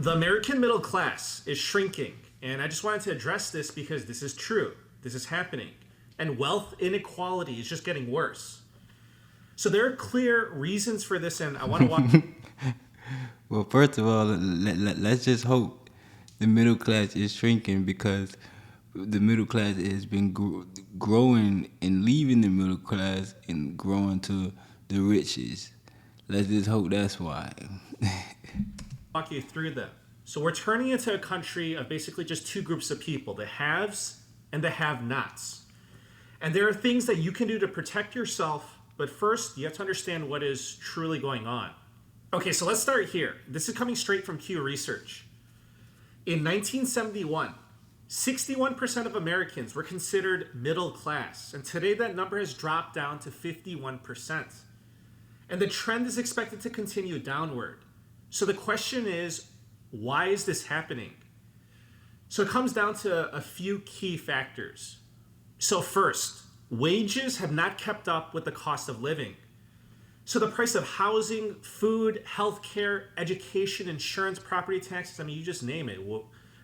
The American middle class is shrinking, and I just wanted to address this because this is true. This is happening. And wealth inequality is just getting worse. So there are clear reasons for this, and I want to walk. Well, first of all, let's just hope the middle class is shrinking, because the middle class has been growing and leaving the middle class and growing to the riches. Let's just hope that's why. Walk you through them. So we're turning into a country of basically just two groups of people, the haves and the have-nots. And there are things that you can do to protect yourself, but first you have to understand what is truly going on. Okay, so let's start here. This is coming straight from Pew Research. In 1971, 61% of Americans were considered middle class, and today that number has dropped down to 51%. And the trend is expected to continue downward. So the question is, why is this happening? So it comes down to a few key factors. So first, wages have not kept up with the cost of living. So the price of housing, food, healthcare, education, insurance, property taxes, I mean, you just name it,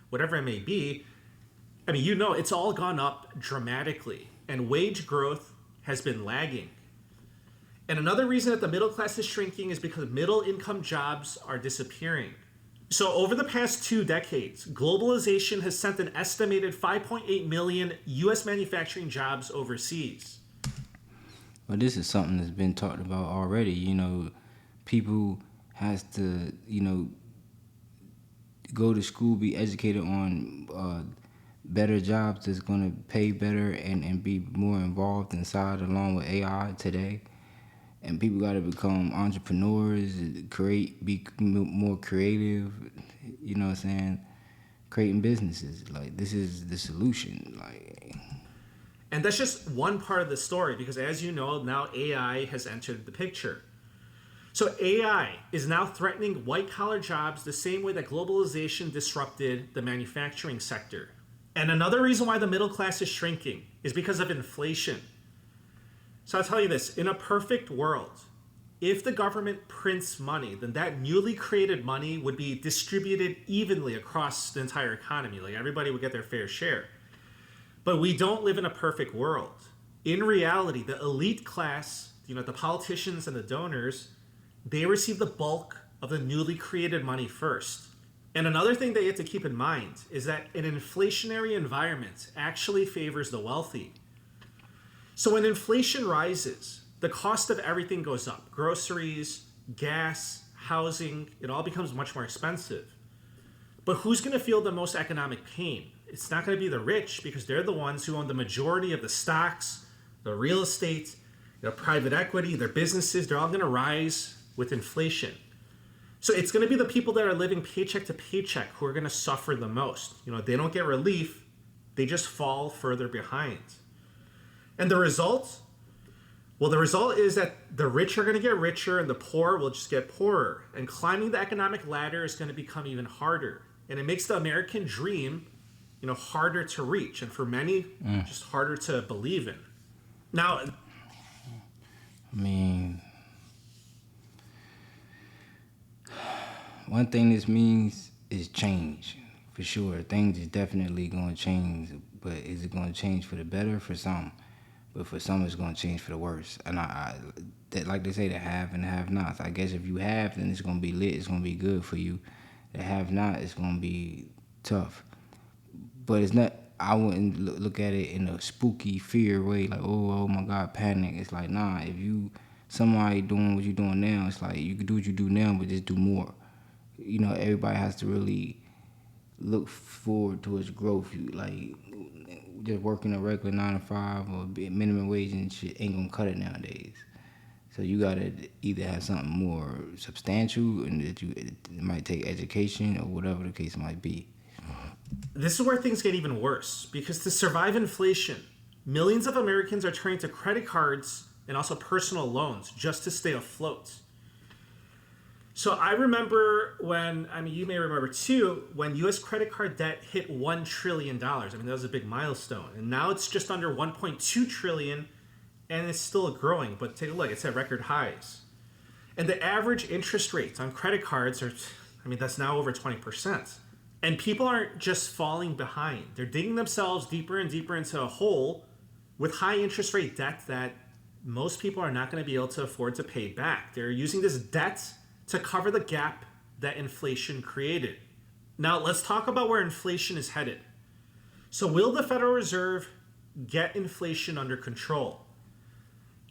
whatever it may be, I mean, it's all gone up dramatically, and wage growth has been lagging. And another reason that the middle class is shrinking is because middle income jobs are disappearing. So over the past 2 decades, globalization has sent an estimated 5.8 million U.S. manufacturing jobs overseas. Well, this is something that's been talked about already. People has to, go to school, be educated on better jobs that's going to pay better and be more involved inside, along with AI today. And people got to become entrepreneurs, be more creative, you know what I'm saying? Creating businesses. Like, this is the solution. And that's just one part of the story, because as you know, now AI has entered the picture. So AI is now threatening white-collar jobs the same way that globalization disrupted the manufacturing sector. And another reason why the middle class is shrinking is because of inflation. So I'll tell you this, in a perfect world, if the government prints money, then that newly created money would be distributed evenly across the entire economy. Like, everybody would get their fair share. But we don't live in a perfect world. In reality, the elite class, the politicians and the donors, they receive the bulk of the newly created money first. And another thing that you have to keep in mind is that an inflationary environment actually favors the wealthy. So when inflation rises, the cost of everything goes up. Groceries, gas, housing, it all becomes much more expensive. But who's going to feel the most economic pain? It's not going to be the rich, because they're the ones who own the majority of the stocks, the real estate, private equity, their businesses. They're all going to rise with inflation. So it's going to be the people that are living paycheck to paycheck who are going to suffer the most. They don't get relief. They just fall further behind. And the result? Well, the result is that the rich are going to get richer and the poor will just get poorer. And climbing the economic ladder is going to become even harder. And it makes the American dream, harder to reach. And for many, just harder to believe in. Now, one thing this means is change, for sure. Things is definitely going to change, but is it going to change for the better? For some. But for some, it's going to change for the worse. And like they say, the have and the have-nots. I guess if you have, then it's going to be lit. It's going to be good for you. The have-not is going to be tough. But it's not. I wouldn't look at it in a spooky fear way, like, oh my God, panic. It's like, nah. If somebody doing what you're doing now, it's like you can do what you do now, but just do more. Everybody has to really look forward towards growth. Just working a regular 9 to 5 or minimum wage and shit ain't gonna cut it nowadays. So you gotta either have something more substantial, and that it might take education or whatever the case might be. This is where things get even worse, because to survive inflation, millions of Americans are turning to credit cards and also personal loans just to stay afloat. So I remember you may remember too, when U.S. credit card debt hit $1 trillion. That was a big milestone. And now it's just under $1.2 trillion, and it's still growing. But take a look, it's at record highs. And the average interest rates on credit cards are, I mean, that's now over 20%. And people aren't just falling behind. They're digging themselves deeper and deeper into a hole with high interest rate debt that most people are not going to be able to afford to pay back. They're using this debt to cover the gap that inflation created. Now, let's talk about where inflation is headed. So, will the Federal Reserve get inflation under control?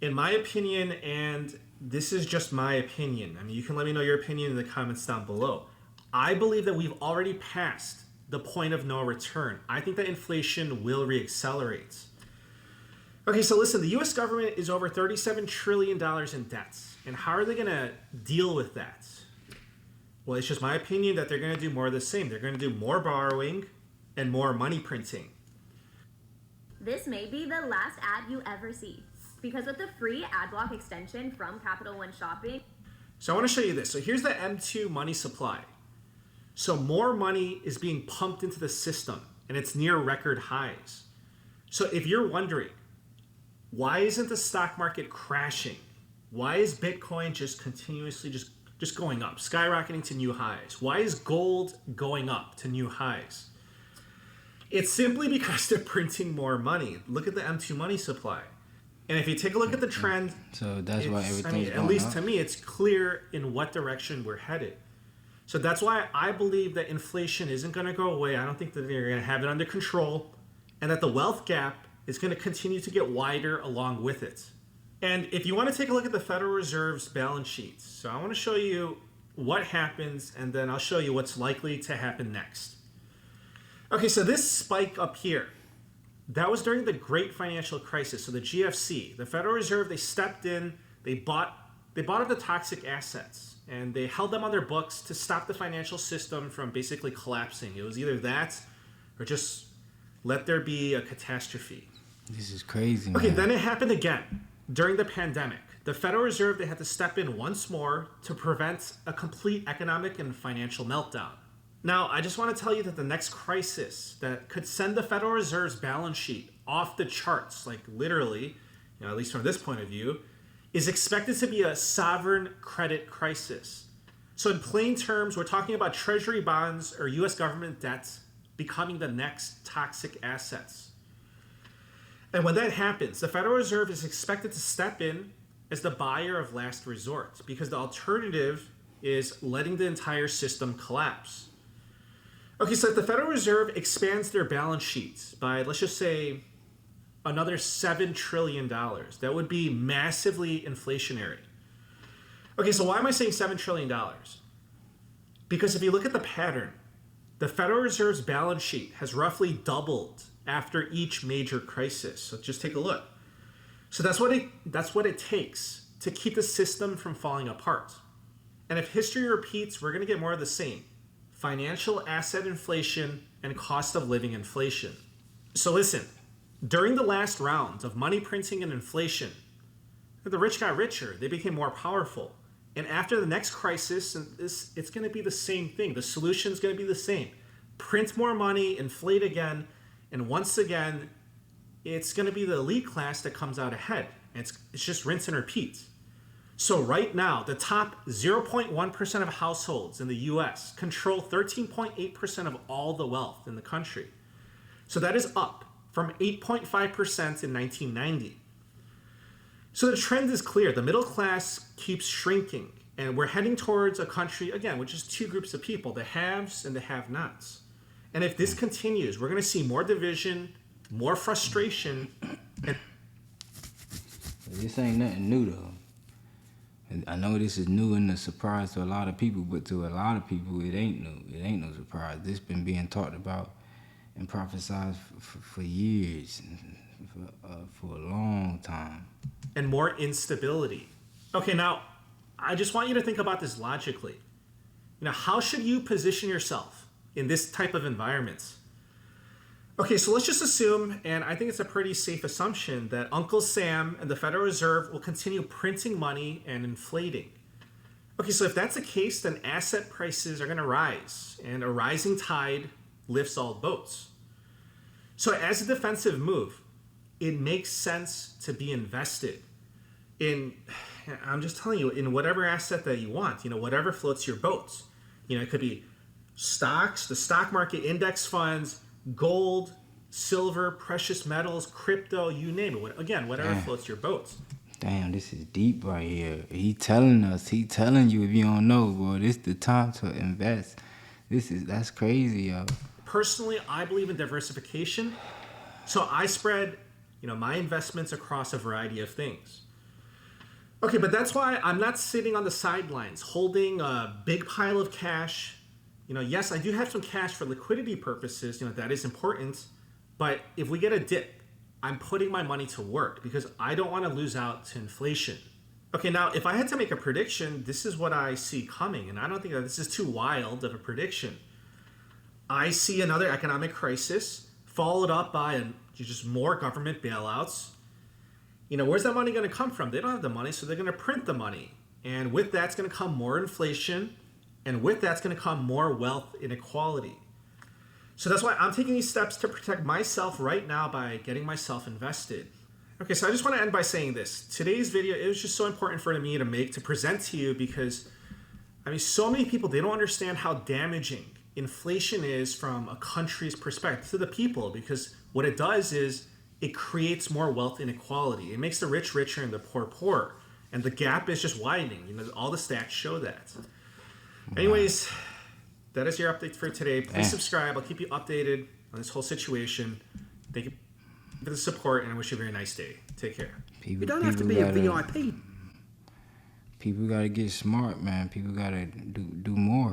In my opinion, and this is just my opinion, I mean, you can let me know your opinion in the comments down below. I believe that we've already passed the point of no return. I think that inflation will reaccelerate. Okay, so listen, the US government is over $37 trillion in debts. And how are they going to deal with that? Well, it's just my opinion that they're going to do more of the same. They're going to do more borrowing and more money printing. This may be the last ad you ever see, because with the free ad block extension from Capital One Shopping. So I want to show you this. So here's the M2 money supply. So more money is being pumped into the system, and it's near record highs. So if you're wondering, why isn't the stock market crashing? Why is Bitcoin just continuously just going up, skyrocketing to new highs? Why is gold going up to new highs? It's simply because they're printing more money. Look at the M2 money supply. And if you take a look at the trend, so that's why everything's going at least up. To me, it's clear in what direction we're headed. So that's why I believe that inflation isn't going to go away. I don't think that they're going to have it under control, and that the wealth gap is going to continue to get wider along with it. And if you want to take a look at the Federal Reserve's balance sheets, so I want to show you what happens, and then I'll show you what's likely to happen next. Okay, so this spike up here, that was during the Great Financial Crisis, so the GFC. The Federal Reserve, they stepped in, they bought up the toxic assets, and they held them on their books to stop the financial system from basically collapsing. It was either that or just let there be a catastrophe. This is crazy, man. Okay, then it happened again during the pandemic. The Federal Reserve, they had to step in once more to prevent a complete economic and financial meltdown. Now, I just want to tell you that the next crisis that could send the Federal Reserve's balance sheet off the charts, like literally, at least from this point of view, is expected to be a sovereign credit crisis. So in plain terms, we're talking about treasury bonds or US government debt becoming the next toxic assets. And when that happens, the Federal Reserve is expected to step in as the buyer of last resort, because the alternative is letting the entire system collapse. Okay, so if the Federal Reserve expands their balance sheets by, let's just say, another $7 trillion, that would be massively inflationary. Okay, so why am I saying $7 trillion? Because if you look at the pattern, the Federal Reserve's balance sheet has roughly doubled after each major crisis. So just take a look. So that's what it takes to keep the system from falling apart. And if history repeats, we're going to get more of the same. Financial asset inflation and cost of living inflation. So listen, during the last round of money printing and inflation, the rich got richer. They became more powerful. And after the next crisis, it's going to be the same thing. The solution is going to be the same. Print more money, inflate again, and once again, it's going to be the elite class that comes out ahead. And it's just rinse and repeat. So right now, the top 0.1% of households in the US control 13.8% of all the wealth in the country. So that is up from 8.5% in 1990. So the trend is clear. The middle class keeps shrinking, and we're heading towards a country, again, which is two groups of people, the haves and the have-nots. And if this continues, we're going to see more division, more frustration. This ain't nothing new, though. And I know this is new and a surprise to a lot of people, but to a lot of people, it ain't new. It ain't no surprise. This been being talked about and prophesied for years, for a long time. And more instability. Okay, now, I just want you to think about this logically. How should you position yourself in this type of environment? Okay, so let's just assume, and I think it's a pretty safe assumption, that Uncle Sam and the Federal Reserve will continue printing money and inflating. Okay, so if that's the case, then asset prices are going to rise, and a rising tide lifts all boats. So as a defensive move, it makes sense to be invested in, I'm just telling you, in whatever asset that you want, whatever floats your boat. It could be stocks, the stock market, index funds, gold, silver, precious metals, crypto, you name it. Again, whatever floats your boat. Damn, this is deep right here. He telling you if you don't know, boy, this the time to invest. That's crazy, yo. Personally, I believe in diversification. So I spread, my investments across a variety of things. Okay, but that's why I'm not sitting on the sidelines holding a big pile of cash. Yes, I do have some cash for liquidity purposes. That is important. But if we get a dip, I'm putting my money to work because I don't want to lose out to inflation. Okay, now if I had to make a prediction, this is what I see coming. And I don't think that this is too wild of a prediction. I see another economic crisis followed up by just more government bailouts. Where's that money going to come from? They don't have the money, so they're going to print the money. And with that's going to come more inflation. And with that's going to come more wealth inequality. So that's why I'm taking these steps to protect myself right now by getting myself invested. Okay, so I just want to end by saying this. Today's video, it was just so important for me to present to you because, so many people, they don't understand how damaging inflation is from a country's perspective to the people, because what it does is it creates more wealth inequality. It makes the rich richer and the poor poorer. And the gap is just widening. All the stats show that. Anyways, that is your update for today. Please subscribe. I'll keep you updated on this whole situation. Thank you for the support, and I wish you a very nice day. Take care. You don't have to be a VIP. People gotta get smart, man. People gotta do more.